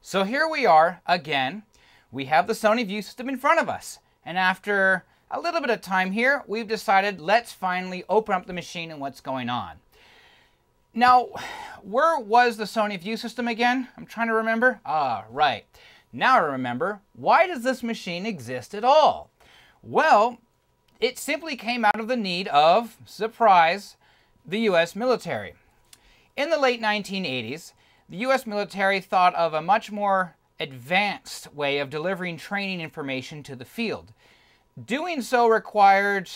So here we are again. We have the Sony ViEW System in front of us. And after a little bit of time here, we've decided let's finally open up the machine and what's going on. Now, where was the Sony ViEW System again? I'm trying to remember. Right. Now I remember. Why does this machine exist at all? Well, it simply came out of the need of, surprise, the US military. In the late 1980s, the US military thought of a much more advanced way of delivering training information to the field. Doing so required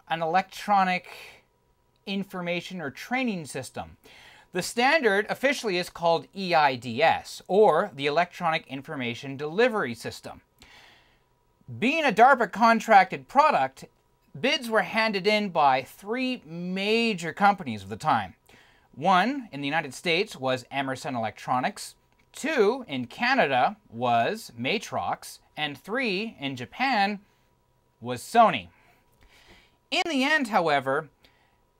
an electronic information or training system. The standard officially is called EIDS, or the Electronic Information Delivery System. Being a DARPA contracted product, bids were handed in by three major companies of the time. One in the United States was Emerson Electronics, two in Canada was Matrox, and three in Japan was Sony. In the end, however,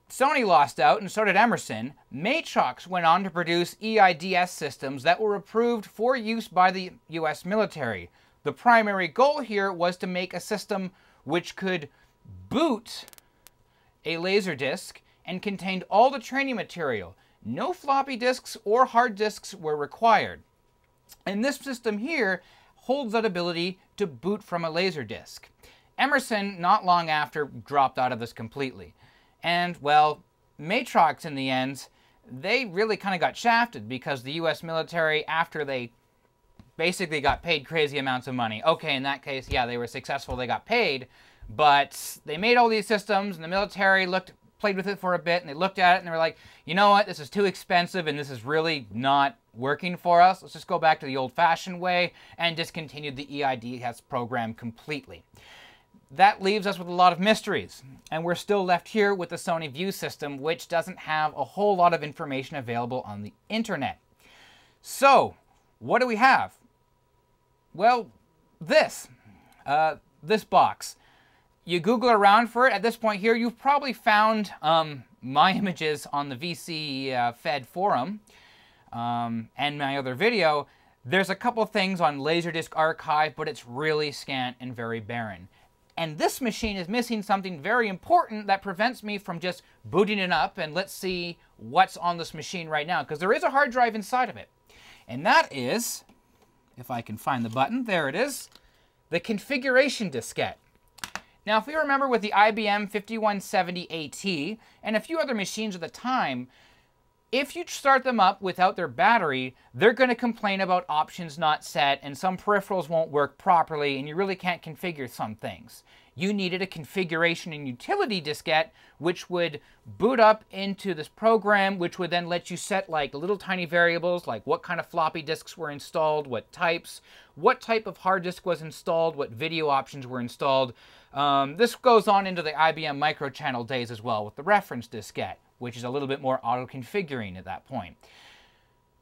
Sony lost out and so did Emerson. Matrox went on to produce EIDS systems that were approved for use by the US military. The primary goal here was to make a system which could boot a Laserdisc and contained all the training material. No floppy disks or hard disks were required. And this system here holds that ability to boot from a Laserdisc. Emerson, not long after, dropped out of this completely. And, well, Matrox in the end, they really kind of got shafted because the US military, after they basically got paid crazy amounts of money. Okay, in that case, yeah, they were successful, they got paid, but they made all these systems and the military played with it for a bit, and they looked at it and they were like, you know what, this is too expensive and this is really not working for us. Let's just go back to the old-fashioned way and discontinued the EIDS program completely. That leaves us with a lot of mysteries, and we're still left here with the Sony ViEW System, which doesn't have a whole lot of information available on the internet. So, what do we have? Well, this box. You Google around for it. At this point here, you've probably found my images on the VC Fed forum and my other video. There's a couple things on Laserdisc Archive, but it's really scant and very barren. And this machine is missing something very important that prevents me from just booting it up and let's see what's on this machine right now, because there is a hard drive inside of it. And that is, if I can find the button, there it is, the configuration diskette. Now, if we remember with the IBM 5170 AT and a few other machines at the time, if you start them up without their battery, they're going to complain about options not set and some peripherals won't work properly and you really can't configure some things. You needed a configuration and utility diskette which would boot up into this program, which would then let you set like little tiny variables like what kind of floppy disks were installed, what types, what type of hard disk was installed, what video options were installed. This goes on into the IBM microchannel days as well with the reference diskette, which is a little bit more auto-configuring at that point.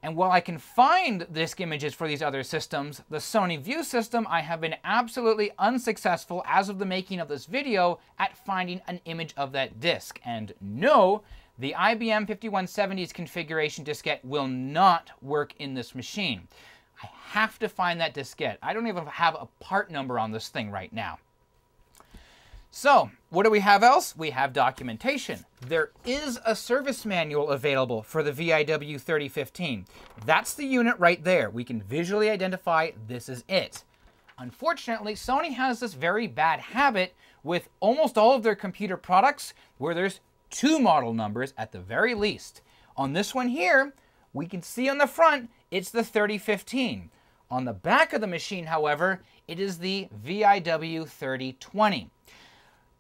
And while I can find disk images for these other systems, the Sony ViEW System, I have been absolutely unsuccessful as of the making of this video at finding an image of that disk. And no, the IBM 5170's configuration diskette will not work in this machine. I have to find that diskette. I don't even have a part number on this thing right now. So, what do we have else? We have documentation. There is a service manual available for the ViEW 3015. That's the unit right there. We can visually identify this is it. Unfortunately, Sony has this very bad habit with almost all of their computer products where there's two model numbers at the very least. On this one here, we can see on the front, it's the 3015. On the back of the machine, however, it is the ViEW 3020.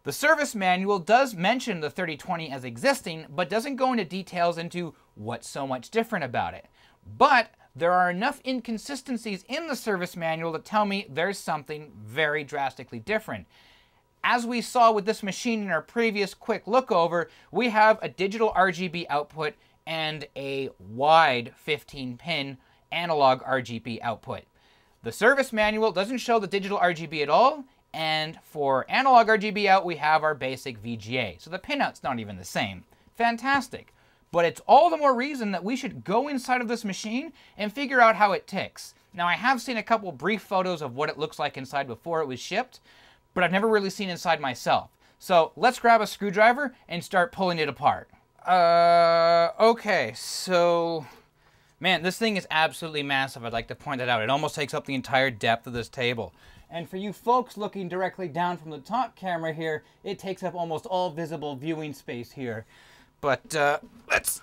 The service manual does mention the 3020 as existing, but doesn't go into details into what's so much different about it. But there are enough inconsistencies in the service manual to tell me there's something very drastically different. As we saw with this machine in our previous quick look over, we have a digital RGB output and a wide 15-pin analog RGB output. The service manual doesn't show the digital RGB at all, and for analog RGB out, we have our basic VGA. So the pinout's not even the same. Fantastic. But it's all the more reason that we should go inside of this machine and figure out how it ticks. Now, I have seen a couple brief photos of what it looks like inside before it was shipped, but I've never really seen inside myself. So let's grab a screwdriver and start pulling it apart. Okay, so, man, this thing is absolutely massive. I'd like to point that out. It almost takes up the entire depth of this table. And for you folks looking directly down from the top camera here, it takes up almost all visible viewing space here. But let's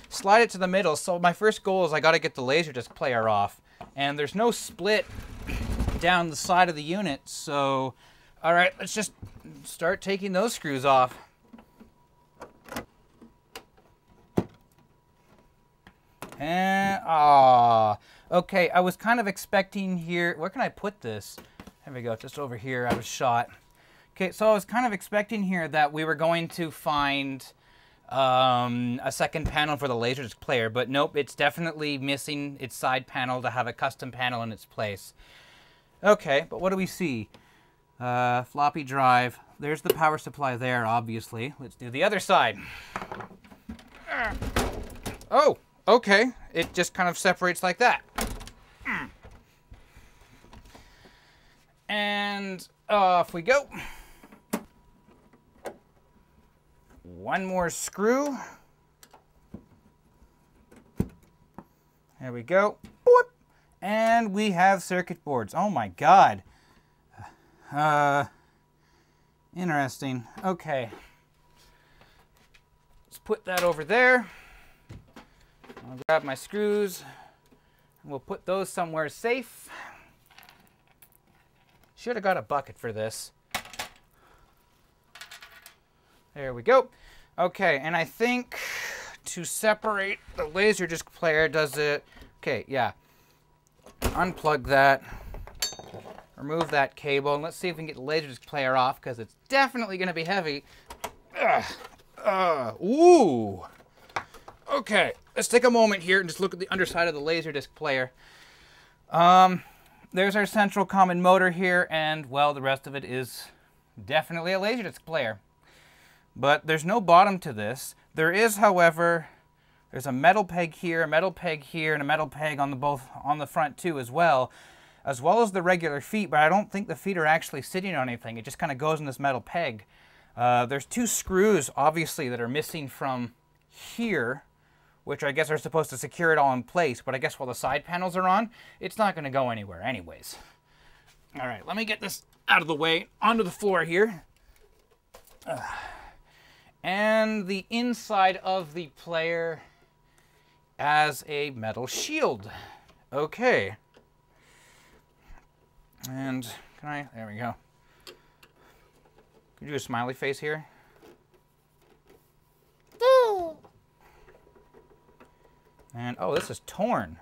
slide it to the middle. So my first goal is I got to get the Laserdisc player off. And there's no split down the side of the unit. So, all right, let's just start taking those screws off. And, okay, I was kind of expecting here, where can I put this? There we go, just over here, out of shot. Okay, so I was kind of expecting here that we were going to find a second panel for the Laserdisc player, but nope, it's definitely missing its side panel to have a custom panel in its place. Okay, but what do we see? Floppy drive. There's the power supply there, obviously. Let's do the other side. Oh! Okay, it just kind of separates like that. And off we go. One more screw. There we go. Boop. And we have circuit boards. Oh my God. Interesting. Okay. Let's put that over there. I'll grab my screws, and we'll put those somewhere safe. Should have got a bucket for this. There we go. Okay, and I think to separate the Laserdisc player does it. Okay, yeah. Unplug that. Remove that cable, and let's see if we can get the Laserdisc player off, because it's definitely going to be heavy. Ooh. Okay, let's take a moment here and just look at the underside of the Laserdisc player. There's our central common motor here, and, well, the rest of it is definitely a Laserdisc player. But there's no bottom to this. There is, however, there's a metal peg here, a metal peg here, and a metal peg on the front too as well as the regular feet, but I don't think the feet are actually sitting on anything. It just kind of goes in this metal peg. There's two screws, obviously, that are missing from here, which I guess are supposed to secure it all in place, but I guess while the side panels are on, it's not going to go anywhere anyways. All right, let me get this out of the way, onto the floor here. And the inside of the player as a metal shield. Okay. And can I, there we go. Can you do a smiley face here? And, oh, this is torn.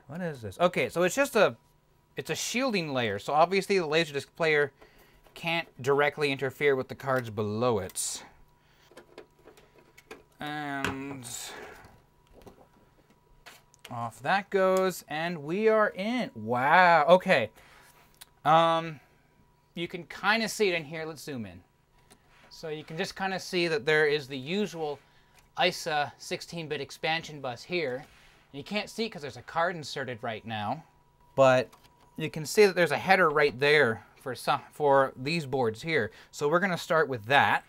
What is this? Okay, so it's a shielding layer. So obviously the Laserdisc player can't directly interfere with the cards below it. And off that goes, and we are in. Wow, okay. You can kind of see it in here. Let's zoom in. So you can just kind of see that there is the usual ISA 16-bit expansion bus here. You can't see it because there's a card inserted right now, but you can see that there's a header right there for these boards here. So we're going to start with that.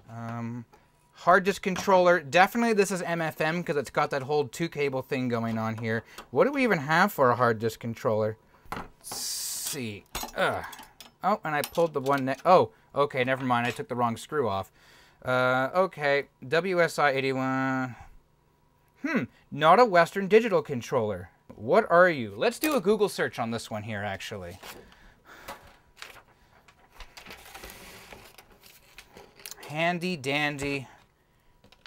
Hard disk controller. Definitely this is MFM because it's got that whole 2-cable thing going on here. What do we even have for a hard disk controller? Let's see. Oh, and I pulled the one. Oh, okay, never mind. I took the wrong screw off. Okay, WSI 81. Not a Western Digital controller. What are you? Let's do a Google search on this one here, actually. Handy dandy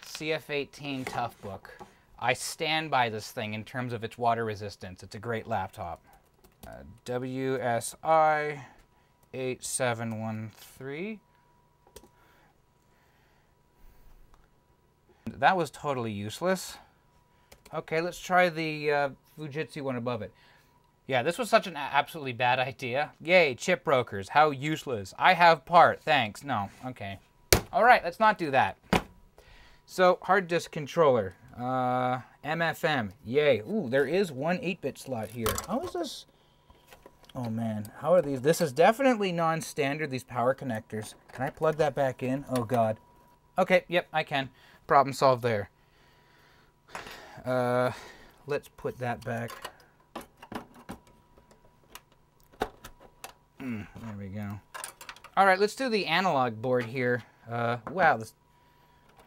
CF18 Tough Book. I stand by this thing in terms of its water resistance. It's a great laptop. WSI 8713. That was totally useless. Okay, let's try the Fujitsu one above it. Yeah, this was such an absolutely bad idea. Yay, chip brokers. How useless. I have part. Thanks. No. Okay. All right, let's not do that. So, hard disk controller. MFM. Yay. Ooh, there is one 8-bit slot here. How is this? Oh, man. How are these? This is definitely non-standard, these power connectors. Can I plug that back in? Oh, God. Okay, yep, I can. Problem solved there. Let's put that back. There we go. All right, let's do the analog board here. Wow, this,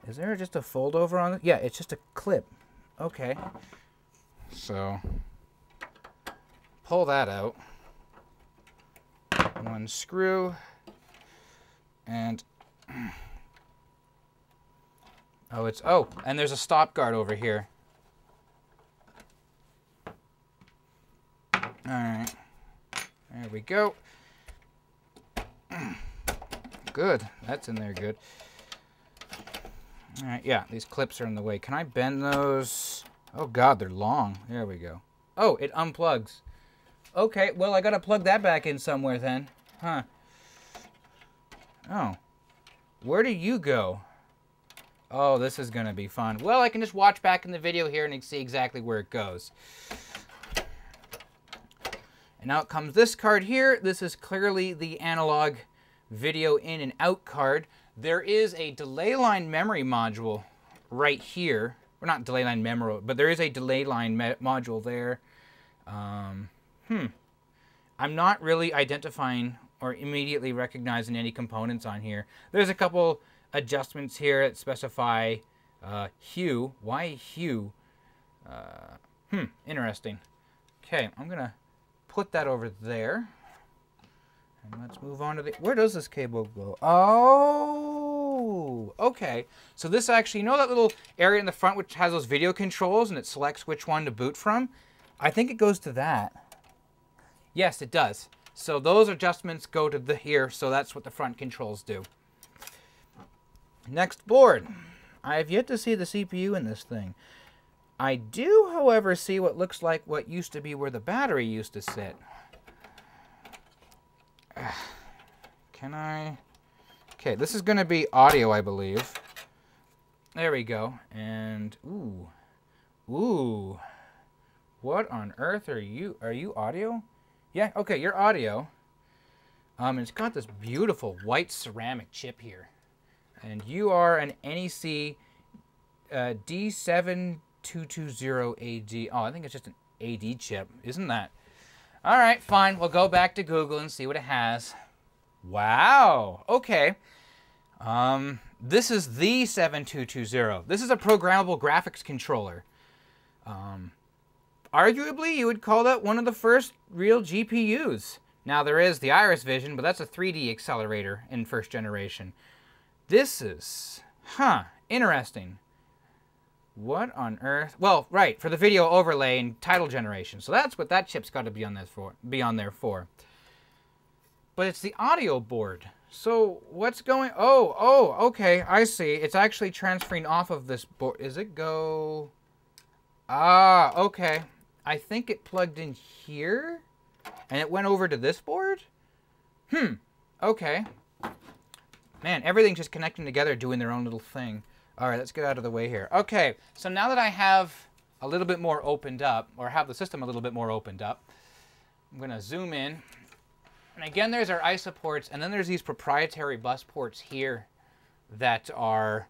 is there just a fold over on it? Yeah, it's just a clip. Okay. So, pull that out. One screw. And, oh, and there's a stop guard over here. All right. There we go. Good. That's in there good. All right, yeah, these clips are in the way. Can I bend those? Oh, God, they're long. There we go. Oh, it unplugs. Okay, well, I got to plug that back in somewhere then. Huh. Oh. Where do you go? Oh, this is going to be fun. Well, I can just watch back in the video here and see exactly where it goes. And out comes this card here. This is clearly the analog video in and out card. There is a delay line memory module right here. Or not delay line memory, but there is a delay line module there. I'm not really identifying or immediately recognizing any components on here. There's a couple adjustments here that specify hue. Why hue? Interesting. Okay, I'm going to put that over there. And let's move on to the... Where does this cable go? Oh, okay. So this actually, you know that little area in the front which has those video controls and it selects which one to boot from? I think it goes to that. Yes, it does. So those adjustments go to the here, so that's what the front controls do. Next board. I have yet to see the CPU in this thing. I do, however, see what looks like what used to be where the battery used to sit. Can I? Okay, this is going to be audio, I believe. There we go. And, ooh. What on earth are you? Are you audio? Yeah, okay, you're audio. It's got this beautiful white ceramic chip here. And you are an NEC D7220AD. Oh, I think it's just an AD chip. Isn't that? All right, fine. We'll go back to Google and see what it has. Wow. Okay. This is the 7220. This is a programmable graphics controller. Arguably, you would call that one of the first real GPUs. Now, there is the Iris Vision, but that's a 3D accelerator in first generation. This is, interesting. What on earth? Well, right, for the video overlay and title generation. So that's what that chip's got to be on there for. But it's the audio board. So what's going? Oh, okay, I see. It's actually transferring off of this board. Is it go? Ah, okay. I think it plugged in here, and it went over to this board. Okay. Man, everything's just connecting together, doing their own little thing. All right, let's get out of the way here. Okay, so now that I have a little bit more opened up, or have the system a little bit more opened up, I'm going to zoom in. And again, there's our ISA ports, and then there's these proprietary bus ports here that are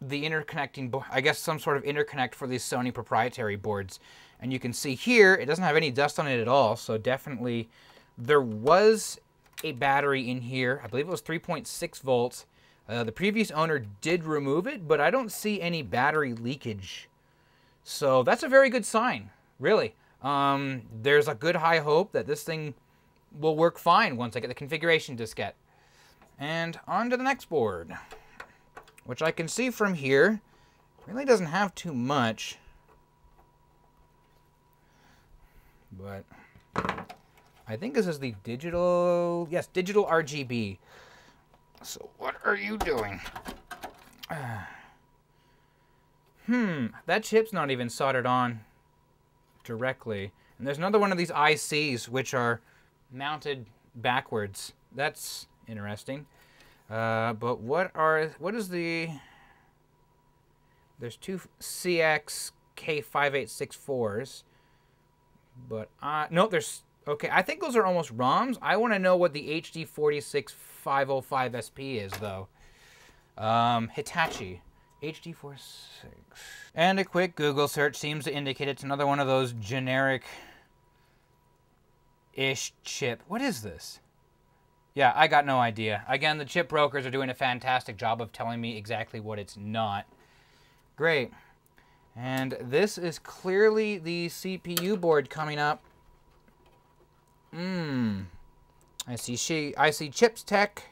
the interconnecting, I guess some sort of interconnect for these Sony proprietary boards. And you can see here, it doesn't have any dust on it at all, so definitely there was a battery in here. I believe it was 3.6 volts. The previous owner did remove it, but I don't see any battery leakage. So that's a very good sign, really. There's a good high hope that this thing will work fine once I get the configuration diskette. And on to the next board, which I can see from here really doesn't have too much. But I think this is the digital, yes, digital RGB. So what are you doing? That chip's not even soldered on directly. And there's another one of these ICs which are mounted backwards. That's interesting. But what is the... There's two CX K5864s. But, no, there's, okay, I think those are almost ROMs. I want to know what the HD46505SP is, though. Hitachi. HD46. And a quick Google search seems to indicate it's another one of those generic-ish chip. What is this? Yeah, I got no idea. Again, the chip brokers are doing a fantastic job of telling me exactly what it's not. Great. And this is clearly the CPU board coming up. I see Chips Tech.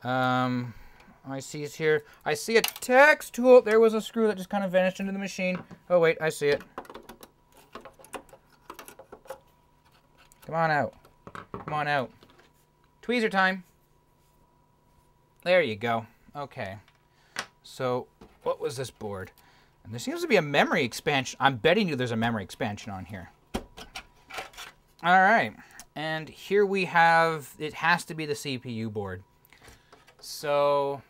I see it here. I see a text tool. There was a screw that just kind of vanished into the machine. Oh wait, I see it. Come on out. Come on out. Tweezer time. There you go. Okay. So, what was this board? And there seems to be a memory expansion. I'm betting you there's a memory expansion on here. All right. And here we have, it has to be the CPU board. So,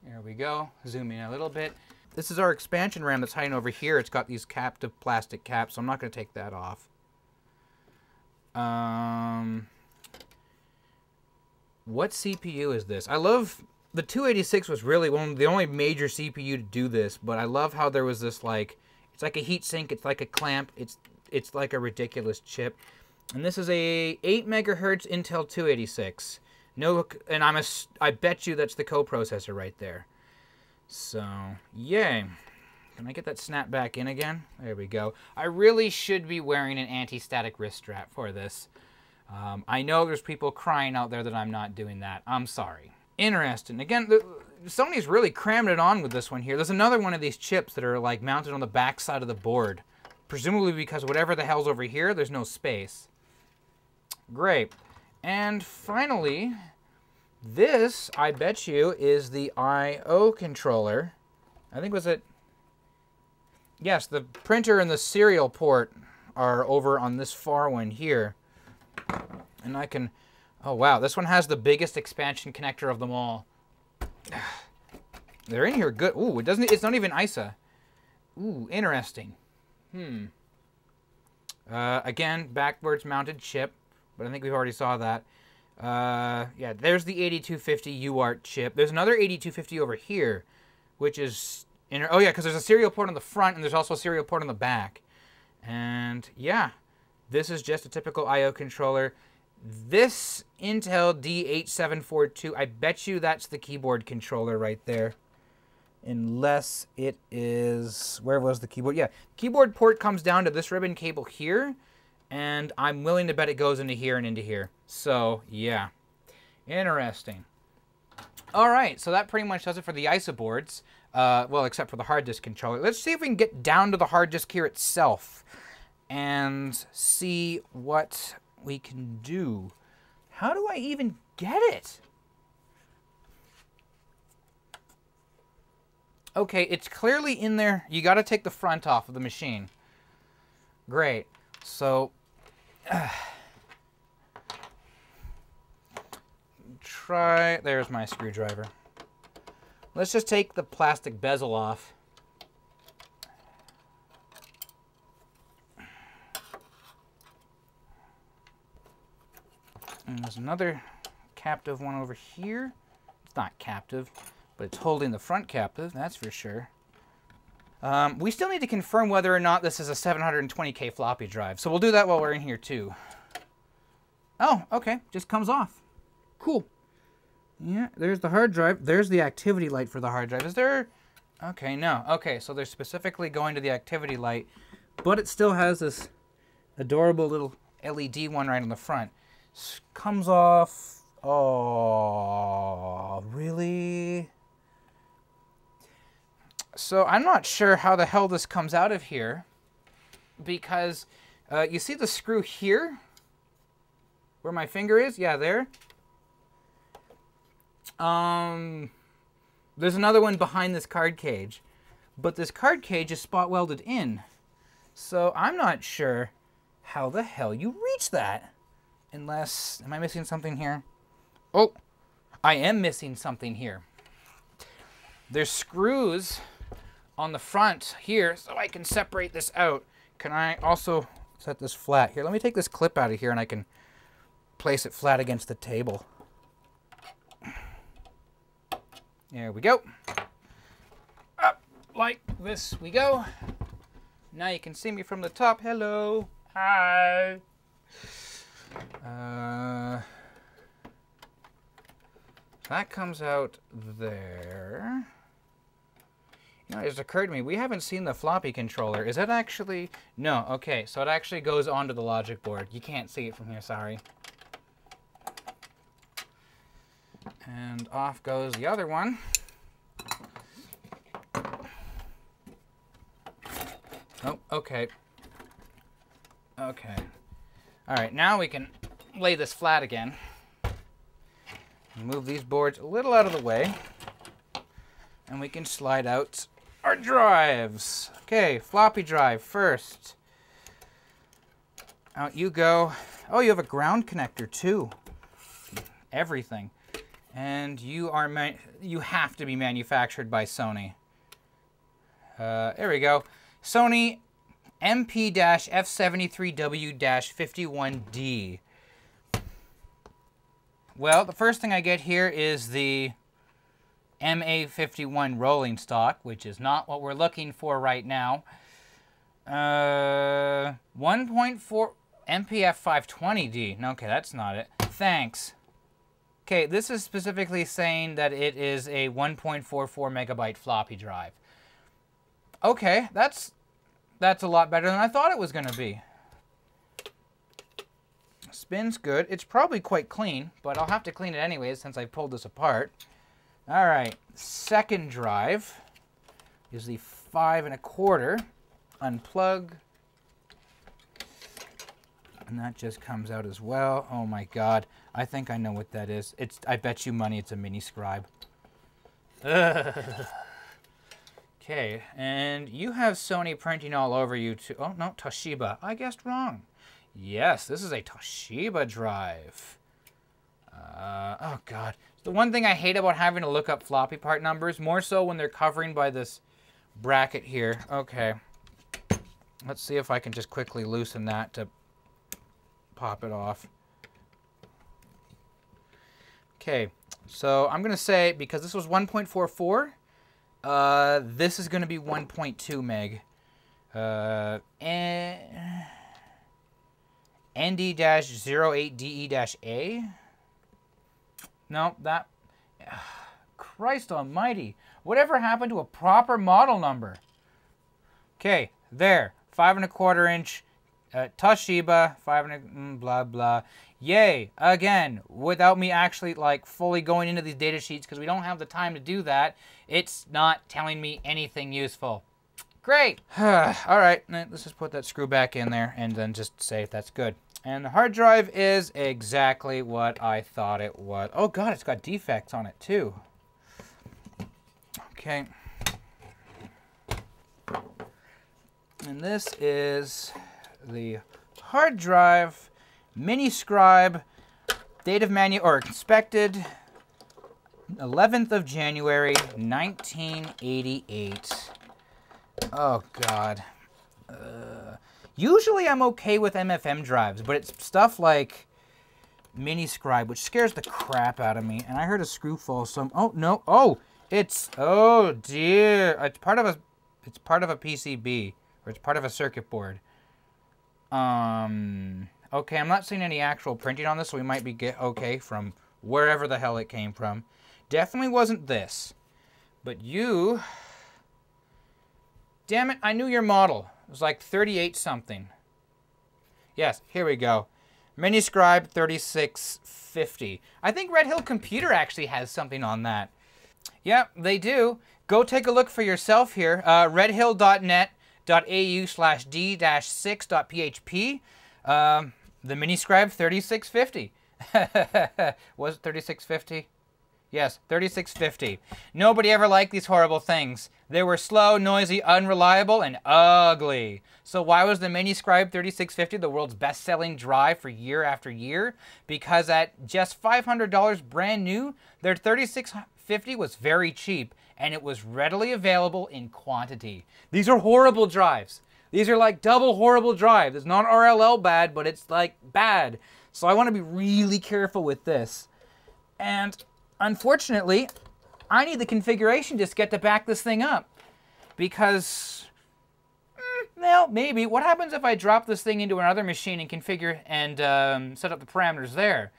here we go. Zoom in a little bit. This is our expansion RAM that's hiding over here. It's got these captive plastic caps, so I'm not going to take that off. What CPU is this? I love, the 286 was really the only major CPU to do this, but I love how there was this, like, it's like a heat sink, it's like a clamp, it's like a ridiculous chip. And this is a 8 megahertz Intel 286. No, and I bet you that's the coprocessor right there. So, yay. Can I get that snap back in again? There we go. I really should be wearing an anti-static wrist strap for this. I know there's people crying out there that I'm not doing that. I'm sorry. Interesting. Again, Sony's really crammed it on with this one here. There's another one of these chips that are like mounted on the back side of the board. Presumably because whatever the hell's over here, there's no space. Great. And finally, this, I bet you, is the I/O controller. I think was it... Yes, the printer and the serial port are over on this far one here. And I can... Oh, wow. This one has the biggest expansion connector of them all. They're in here good. Ooh, it's not even ISA. Ooh, interesting. Again, backwards mounted chip. But I think we've already saw that. Yeah, there's the 8250 UART chip. There's another 8250 over here, which is... Oh, yeah, because there's a serial port on the front, and there's also a serial port on the back. And, yeah, this is just a typical I/O controller. This Intel D8742, I bet you that's the keyboard controller right there. Unless it is... Where was the keyboard? Yeah, keyboard port comes down to this ribbon cable here, and I'm willing to bet it goes into here and into here. So, yeah. Interesting. All right, so that pretty much does it for the ISA boards. Well, except for the hard disk controller. Let's see if we can get down to the hard disk here itself and see what we can do. How do I even get it? Okay, it's clearly in there. You got to take the front off of the machine. Great. So, there's my screwdriver. Let's just take the plastic bezel off. And there's another captive one over here. It's not captive, but it's holding the front captive, that's for sure. We still need to confirm whether or not this is a 720K floppy drive, so we'll do that while we're in here too. Oh, okay, just comes off. Cool. Yeah, there's the hard drive. There's the activity light for the hard drive. Is there... Okay, no. Okay, so they're specifically going to the activity light, but it still has this adorable little LED one right on the front. Comes off... Oh, really? So I'm not sure how the hell this comes out of here, because you see the screw here? Where my finger is? Yeah, there. There's another one behind this card cage, but this card cage is spot welded in. So I'm not sure how the hell you reach that. Unless, am I missing something here? Oh, I am missing something here. There's screws on the front here so I can separate this out. Can I also set this flat? Here, let me take this clip out of here and I can place it flat against the table. There we go. Up like this we go. Now you can see me from the top. Hello. Hi. That comes out there. You know, it just occurred to me, we haven't seen the floppy controller. Is that actually... No, okay, so it actually goes onto the logic board. You can't see it from here, sorry. And off goes the other one. Oh, okay. Okay. All right, now we can lay this flat again. Move these boards a little out of the way. And we can slide out our drives. Okay, floppy drive first. Out you go. Oh, you have a ground connector too. Everything. And you have to be manufactured by Sony. There we go. Sony MP-F73W-51D. Well, the first thing I get here is the MA51 rolling stock, which is not what we're looking for right now. 1.4 MPF520D. Okay, that's not it. Thanks. Okay, this is specifically saying that it is a 1.44 megabyte floppy drive. Okay, that's a lot better than I thought it was going to be. Spins good. It's probably quite clean, but I'll have to clean it anyways since I pulled this apart. All right, second drive is the 5 1/4. Unplug. And that just comes out as well. Oh my God, I think I know what that is. I bet you money it's a mini scribe. Ugh. Okay, and you have Sony printing all over you too. Oh no, Toshiba. I guessed wrong. Yes, this is a Toshiba drive. Oh God. The one thing I hate about having to look up floppy part numbers, more so when they're covering by this bracket here. Okay. Let's see if I can just quickly loosen that to pop it off. Okay, so I'm going to say, because this was 1.44, this is going to be 1.2 meg. ND-08DE-A. No, that... Christ almighty. Whatever happened to a proper model number? Okay, there. 5 1/4 inch Toshiba, 5 blah blah. Yay, again, without me actually like fully going into these data sheets because we don't have the time to do that, it's not telling me anything useful. Great. All right, let's just put that screw back in there and then just say if that's good. And the hard drive is exactly what I thought it was. Oh God, it's got defects on it too. Okay. And this is the hard drive, mini scribe, date of inspected 11th of January, 1988. Oh God. Usually I'm okay with MFM drives, but it's stuff like mini scribe, which scares the crap out of me. And I heard a screw fall some. Oh no! Oh, oh dear! It's part of a PCB, or it's part of a circuit board. Okay, I'm not seeing any actual printing on this, so we might be okay from wherever the hell it came from. Definitely wasn't this, but you. Damn it! I knew your model. It was like 38 something. Yes, here we go. Mini Scribe 3650. I think Red Hill Computer actually has something on that. Yep, they do. Go take a look for yourself here. redhill.net.au/d-6.php. The Mini Scribe 3650. Was it 3650? Yes, 3650. Nobody ever liked these horrible things. They were slow, noisy, unreliable, and ugly. So why was the Mini Scribe 3650 the world's best-selling drive for year after year? Because at just $500 brand new, their 3650 was very cheap. and it was readily available in quantity. These are horrible drives. These are like double horrible drive. It's not RLL bad, but it's like bad. So I want to be really careful with this. And unfortunately, I need the configuration diskette to back this thing up. Because, well, maybe. What happens if I drop this thing into another machine and configure and set up the parameters there?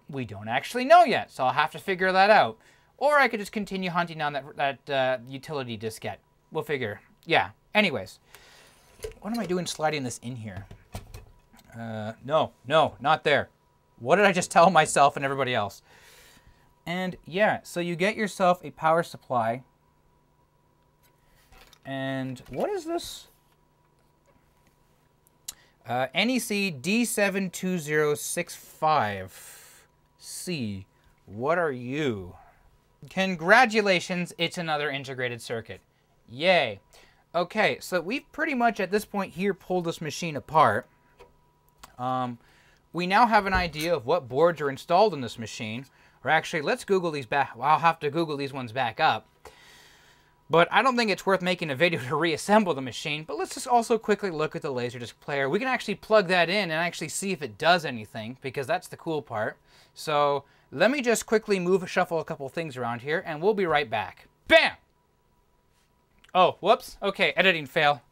We don't actually know yet, so I'll have to figure that out. Or I could just continue hunting down that utility diskette. We'll figure. Yeah. Anyways. What am I doing sliding this in here? No, not there. What did I just tell myself and everybody else? And yeah, so you get yourself a power supply. And what is this? NEC D72065C. What are you? Congratulations, it's another integrated circuit. Yay. Okay, so we've pretty much at this point here pulled this machine apart. We now have an idea of what boards are installed in this machine. Or actually, let's Google these back. Well, I'll have to Google these ones back up. But I don't think it's worth making a video to reassemble the machine. But let's just also quickly look at the Laserdisc player. We can actually plug that in and actually see if it does anything, because that's the cool part. So let me just quickly shuffle a couple things around here, and we'll be right back. Bam! Oh, whoops. Okay, editing fail.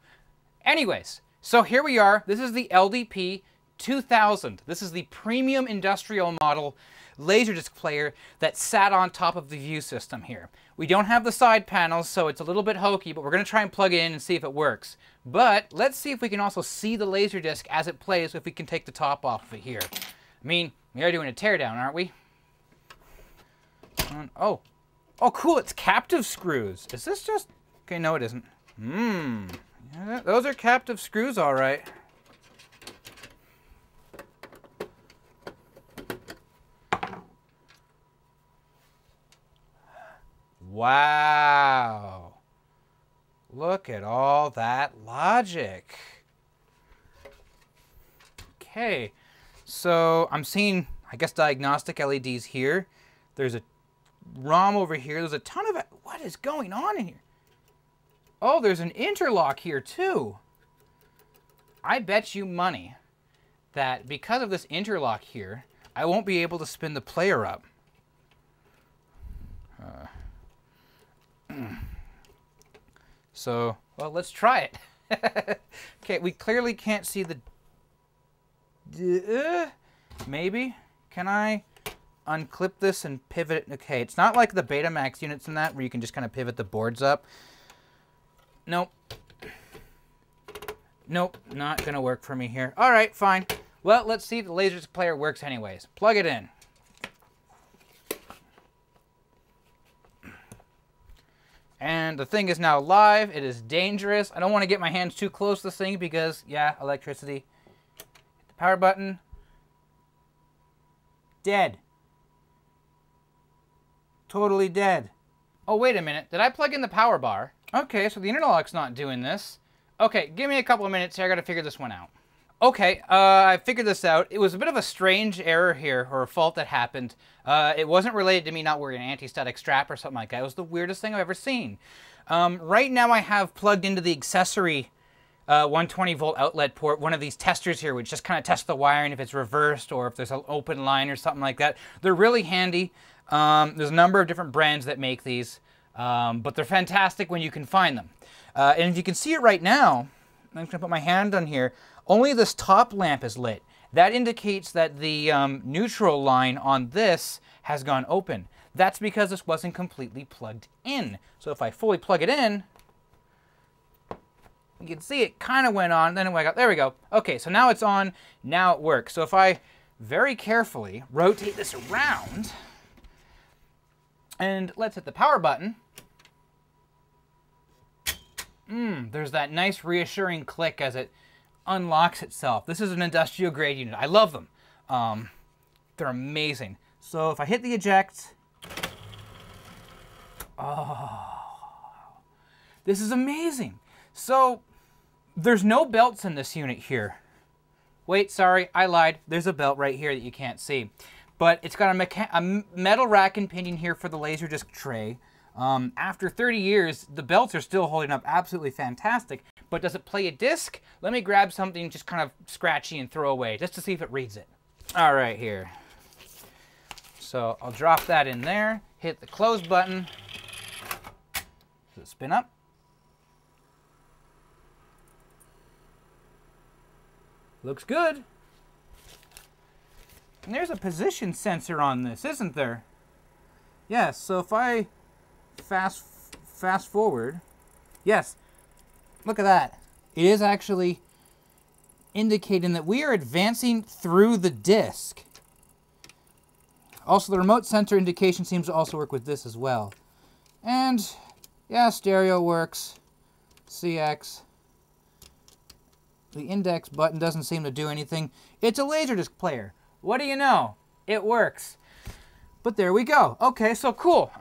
Anyways, so here we are. This is the LDP 2000. This is the premium industrial model Laserdisc player that sat on top of the ViEW system here. We don't have the side panels, so it's a little bit hokey, but we're going to try and plug it in and see if it works. But let's see if we can also see the Laserdisc as it plays, if we can take the top off of it here. I mean, we are doing a teardown, aren't we? Oh, cool, it's captive screws. Is this just... Okay, no it isn't. Yeah, those are captive screws, all right. Wow. Look at all that logic. Okay, so I'm seeing, I guess, diagnostic LEDs here. There's a ROM over here. There's a ton of... What is going on in here? Oh, there's an interlock here, too. I bet you money that because of this interlock here, I won't be able to spin the player up. So, well, let's try it. Okay, we clearly can't see the... maybe? Can I unclip this and pivot it? Okay, it's not like the Betamax units in that where you can just kind of pivot the boards up. Nope. Nope, not gonna work for me here. All right, fine. Well, let's see if the Laserdisc player works anyways. Plug it in. And the thing is now live. It is dangerous. I don't want to get my hands too close to this thing because, yeah, electricity. Hit the power button. Dead. Totally dead. Oh, wait a minute. Did I plug in the power bar? Okay, so the interlock's not doing this. Okay, give me a couple of minutes here. I got to figure this one out. Okay, I figured this out. It was a bit of a strange error here, or a fault that happened. It wasn't related to me not wearing an anti-static strap or something like that. It was the weirdest thing I've ever seen. Right now I have plugged into the accessory 120 volt outlet port, one of these testers here, which just kind of tests the wiring if it's reversed or if there's an open line or something like that. They're really handy. There's a number of different brands that make these, but they're fantastic when you can find them. And if you can see it right now, I'm just going to put my hand on here, only this top lamp is lit. That indicates that the neutral line on this has gone open. That's because this wasn't completely plugged in. So if I fully plug it in, you can see it kind of went on, then it went out. There we go. Okay, so now it's on, now it works. So if I very carefully rotate this around, and let's hit the power button, there's that nice reassuring click as it unlocks itself. This is an industrial grade unit. I love them. They're amazing. So if I hit the eject, oh, this is amazing. So there's no belts in this unit here. Wait, sorry, I lied. There's a belt right here that you can't see. But it's got a metal rack and pinion here for the Laserdisc tray. After 30 years, the belts are still holding up absolutely fantastic. But does it play a disc? Let me grab something just kind of scratchy and throw away, just to see if it reads it. All right, here. So I'll drop that in there, hit the close button. Does it spin up? Looks good. And there's a position sensor on this, isn't there? Yes, so if I fast forward, yes, look at that. It is actually indicating that we are advancing through the disc. Also, the remote sensor indication seems to also work with this as well. And yeah, stereo works, CX. The index button doesn't seem to do anything. It's a Laserdisc player. What do you know? It works. But there we go. Okay, so cool.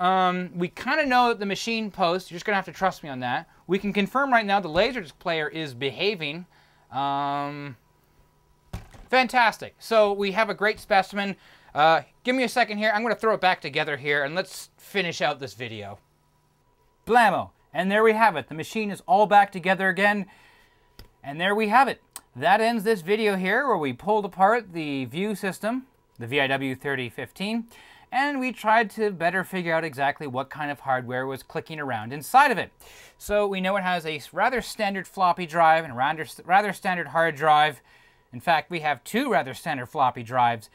We kind of know that the machine post. You're just going to have to trust me on that. We can confirm right now the Laserdisc player is behaving. Fantastic. So we have a great specimen. Give me a second here. I'm going to throw it back together here, and let's finish out this video. Blammo. And there we have it. The machine is all back together again. And there we have it. That ends this video here where we pulled apart the ViEW system, the ViEW 3015, and we tried to better figure out exactly what kind of hardware was clicking around inside of it. So we know it has a rather standard floppy drive and a rather standard hard drive. In fact, we have two rather standard floppy drives.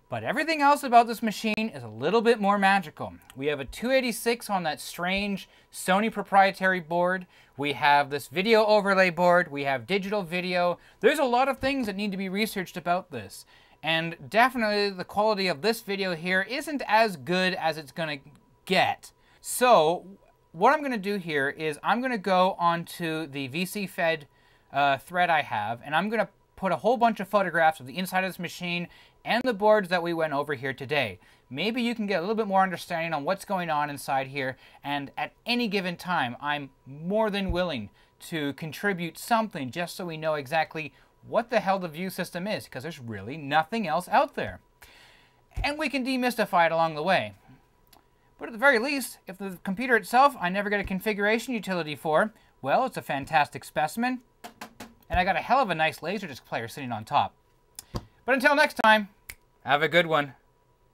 But everything else about this machine is a little bit more magical. We have a 286 on that strange Sony proprietary board. We have this video overlay board. We have digital video. There's a lot of things that need to be researched about this. And definitely the quality of this video here isn't as good as it's going to get. So what I'm going to do here is I'm going to go onto the VC-Fed thread I have, and I'm going to put a whole bunch of photographs of the inside of this machine and the boards that we went over here today. Maybe you can get a little bit more understanding on what's going on inside here, and at any given time, I'm more than willing to contribute something just so we know exactly what the hell the ViEW system is, because there's really nothing else out there. And we can demystify it along the way. But at the very least, if the computer itself I never get a configuration utility for, well, it's a fantastic specimen, and I got a hell of a nice Laserdisc player sitting on top. But until next time, have a good one.